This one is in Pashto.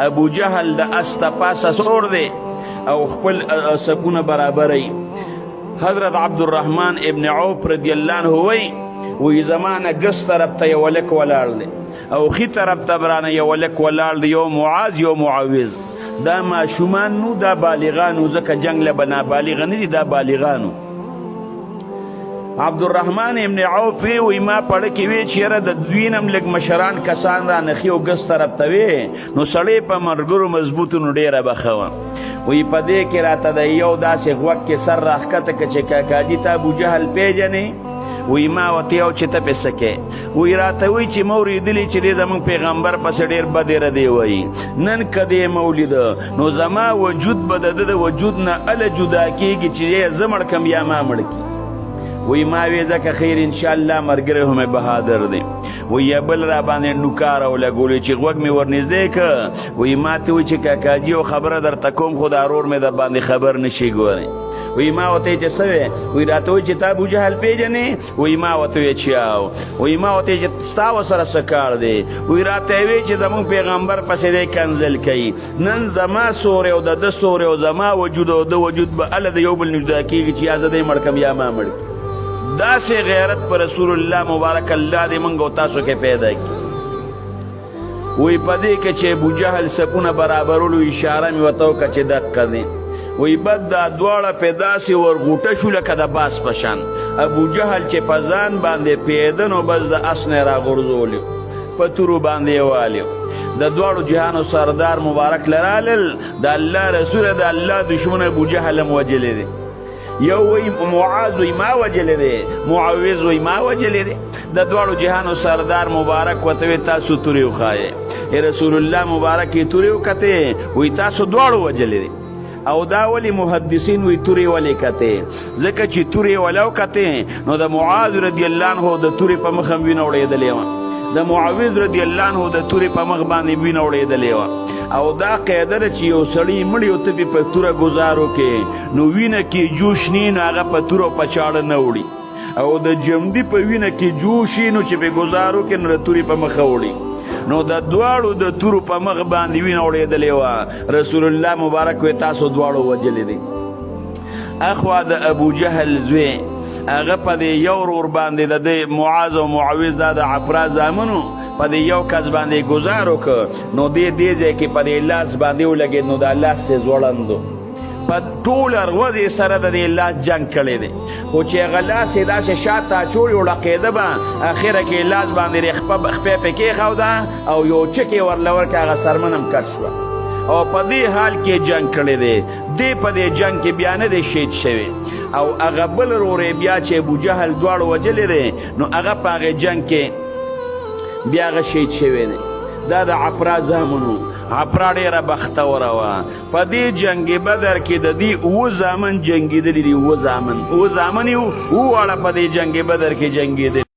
ابو جهل د اس ته پاسه سور دی او خپل سپونه برابروي. حضرت عبدالرحمن ابن عوف رضی الله عنه وی زمانه ګس طرف ته یو هلک ولاړ دی او ښي طرف ته برانه یو هلک ولاړ دی، یو معاذ یو معوذ. دا ماشومان نو، دا بالغانو، ځکه جنګ له به نابالغه نه دي، دا بالغانو. عبدالرحمن ابن عوف وی ما پړه کې وی چې یاره د دوی نه هم لږ مشران کسان را نښي او ګس طرف ته وی نو سړی په ملګرو مضبوطو نو ډېره به ښه وه. وی په دې کې راته د یو داسې غوږ کې سر راښکته که چې کاکاجي ته ابوجهل پیژنې؟ وی ما ورته یو چې ته پې څه کې؟ وی راته وی چې ما اورېدلي چې دی زموږ پیغمبر پسې ډېر بد یې ردی وایي. نن که دی مولیده نو زما وجود به د ده د وجود نه هله جدا کېږي چې یا زه مړ کړم یا ما مړ کړي. وی ما وی ځکه خیر انشاءالله ملګری هم بهادر دی. وی یا بل را باندې نوکاره ولګولې چې غوږ مې ورنږدې که. وی ما ته وی چې کاکاجي یو خبره درته کوم خو دا ورور مې در باندې خبر نشي ګورئ. وی ما ورته چې څه وی؟ وی راته وی چې تا ابوجهل پیژنې؟ وی ما ورته وی چې او. وی ما ورته چې ستا ورسره څه کار دی؟ وی راته وی چې زموږ پیغمبر پسې دی کنځل کوي. نن زما سوری او د ده سوری او زما وجود او د وجود به هله د یو بل نه جدا کېږي چې یا زه دی مړ کړم یا ما مړ کړي. داسې غیرت پر رسول الله مبارک الله دې موږ او تاسو کې پیدا کړي. وی په دې کې چې ابوجهل سپونه برابرولو اشاره مې ورته وکړه چې دقه دی. وی بد دا دواړه پې داسې ورغوټه شو لکه د باس په شان. ابوجهل چې په ځان باندې پیده نو بس د اس نه یې راغورځولي، په تورو باندې یې والي. د دواړو جهانو سردار مبارک لرالل، د الله رسوله د الله دشمن ابوجهل هم وجلی دی. یو وی معاذ وی ما وجلی دی، معوذ وی ما وجلی دی. د دواړو جهانو سردار مبارک ورته وی تاسو تورې وښایئ. رسول الله مبارک یې تورې وکتې، وی تاسو دواړو وجلی دی. او دا ولی محدثین وی تورې ولې کتې؟ ځکه چې تورې ولو کتې نو د معاذ رضی الله عنه د تورې په مخ هم وینه وړېدلې وه، د معوذ رضی الله عنه د تورې په مخ باندې وینه وړېدلې وه. او دا قاعده ده چې یو سړی مړی او ته پې په توره ګزار وکړې نو وینه کې جوش نی نو هغه په توره په چاړه نه وړي، او د جمدي په وینه کې جوش وي نو چې پې ګزار وکړې نو د تورې په مخه وړي. نو د دواړو د تورو په مخ باندې وینه وړېدلې وه. رسول الله مبارک وی تاسو دواړو وجلی دی. اخوا د ابوجهل زوی هغه په دې یو ورور باندې د دې معاذ او معوذ دا د عفرا زامنو په دې یو کس باندې ګزار وکړ نو دې ځای کې په دې لاس باندې ولګېد نو دا لاس یې ځوړندو. په ټوله ورځ یې سره د دې لاس جنګ کړی دی، خو چې هغه لاس یې داسې شاته اچولې وړقېده به اخره کې لاس باندې خپې پې کېښوده او یو چک یې ورله ورکړه، هغه سرمن هم کټ شوه. او په دې حال کې جنګ کړی دی. دې په دې جنګ کې بیا نه دی شهید شوی. او هغه بل ورور یې بیا چې ابوجهل دواړو وجلی دی نو هغه په هغې جنګ کې بیا هغه شهید شوی دی. دا د عفرا زامنو. عفرا ډېره بختوره وه. په دې جنګ بدر کې د دې 7 زامن جنګېدلي دي. 7 زامن یې 7 واړه په دې جنګ بدر کې جنګېدلي.